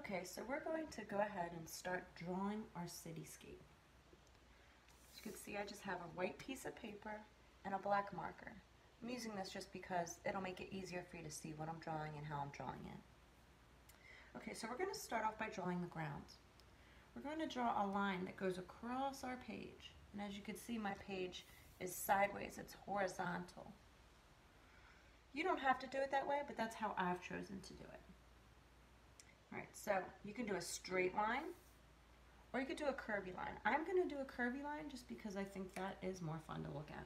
Okay, so we're going to go ahead and start drawing our cityscape. As you can see, I just have a white piece of paper and a black marker. I'm using this just because it'll make it easier for you to see what I'm drawing and how I'm drawing it. Okay, so we're going to start off by drawing the ground. We're going to draw a line that goes across our page. And as you can see, my page is sideways, it's horizontal. You don't have to do it that way, but that's how I've chosen to do it. Alright, so you can do a straight line, or you could do a curvy line. I'm going to do a curvy line just because I think that is more fun to look at.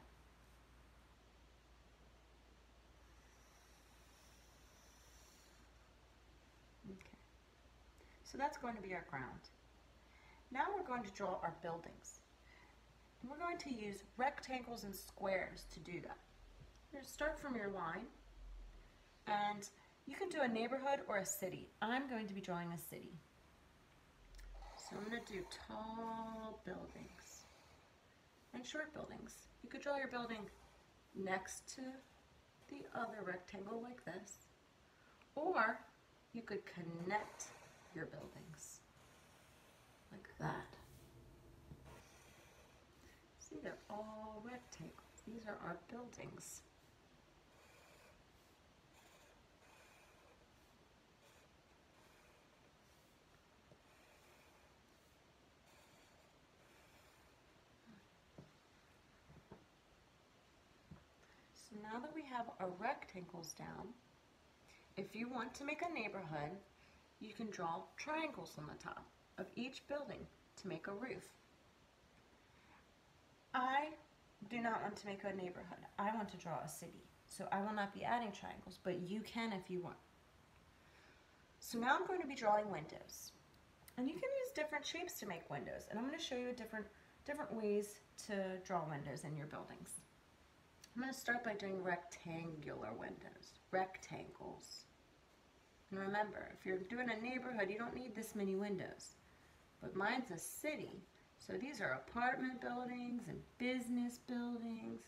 Okay, so that's going to be our ground. Now we're going to draw our buildings. And we're going to use rectangles and squares to do that. You're going to start from your line, and you can do a neighborhood or a city. I'm going to be drawing a city. So I'm going to do tall buildings and short buildings. You could draw your building next to the other rectangle like this, or you could connect your buildings like that. See, they're all rectangles. These are our buildings. So now that we have our rectangles down, if you want to make a neighborhood, you can draw triangles on the top of each building to make a roof. I do not want to make a neighborhood. I want to draw a city. So I will not be adding triangles, but you can if you want. So now I'm going to be drawing windows. And you can use different shapes to make windows. And I'm going to show you different ways to draw windows in your buildings. I'm going to start by doing rectangular windows, rectangles. And remember, if you're doing a neighborhood, you don't need this many windows. But mine's a city, so these are apartment buildings and business buildings.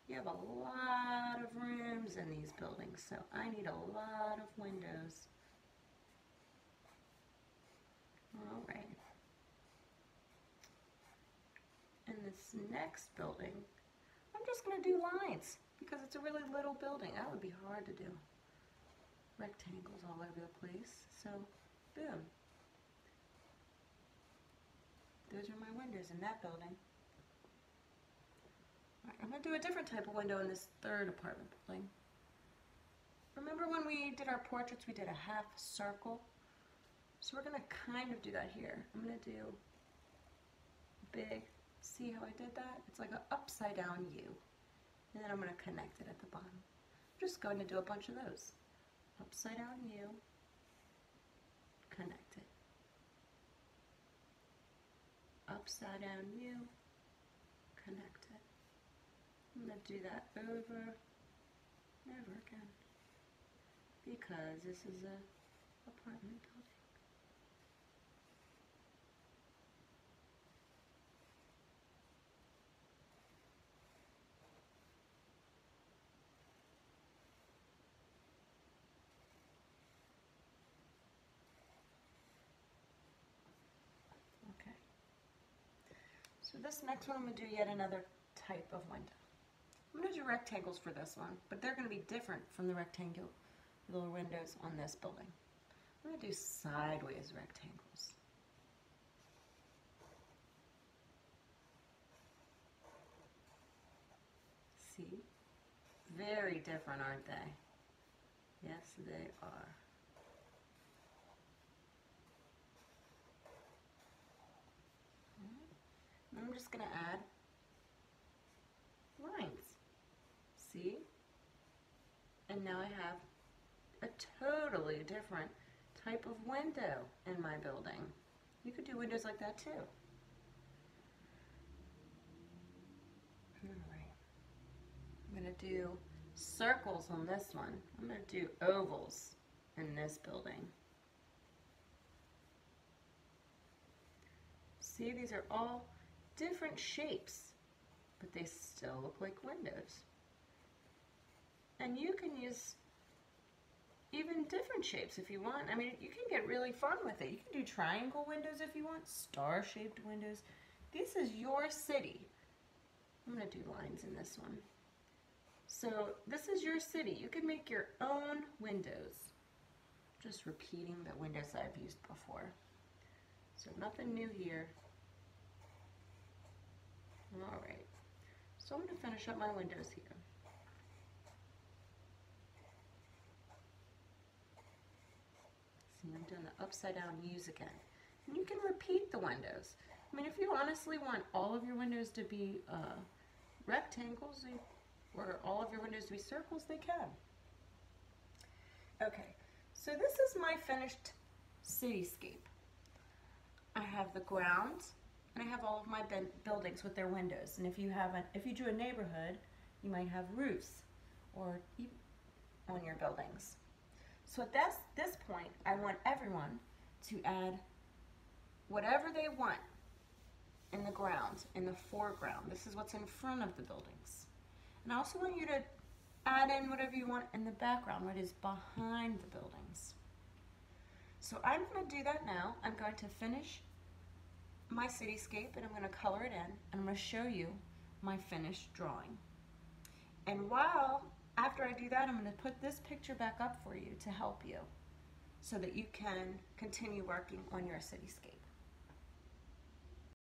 You have a lot of rooms in these buildings, so I need a lot of windows. All right. In this next building, I'm just going to do lines because it's a really little building. That would be hard to do. Rectangles all over the place. So, boom. Those are my windows in that building. Right, I'm going to do a different type of window in this third apartment building. Remember when we did our portraits, we did a half circle? So we're going to kind of do that here. I'm going to do big. See how I did that? It's like an upside down U. And then I'm going to connect it at the bottom. I'm just going to do a bunch of those. Upside down U, connect it. Upside down U, connect it. I'm going to do that over and over again because this is an apartment building. So this next one, I'm going to do yet another type of window. I'm going to do rectangles for this one, but they're going to be different from the rectangular windows on this building. I'm going to do sideways rectangles. See? Very different, aren't they? Yes, they are. I'm just going to add lines. See? And now I have a totally different type of window in my building. You could do windows like that too. Alright. I'm going to do circles on this one. I'm going to do ovals in this building. See, these are all different shapes, but they still look like windows. And you can use even different shapes if you want. I mean, you can get really fun with it. You can do triangle windows if you want, star-shaped windows. This is your city. I'm going to do lines in this one. So this is your city. You can make your own windows. Just repeating the windows that I've used before. So nothing new here. All right. So I'm going to finish up my windows here. See, I'm doing the upside down U's again. And you can repeat the windows. I mean, if you honestly want all of your windows to be rectangles, or all of your windows to be circles, they can. Okay, so this is my finished cityscape. I have the ground, and I have all of my buildings with their windows. And if you do a neighborhood, you might have roofs or on your buildings. So at this point, I want everyone to add whatever they want in the ground, in the foreground. This is what's in front of the buildings. And I also want you to add in whatever you want in the background, what is behind the buildings. So I'm going to do that now. I'm going to finish my cityscape and I'm going to color it in and I'm going to show you my finished drawing. And after I do that, I'm going to put this picture back up for you to help you so that you can continue working on your cityscape.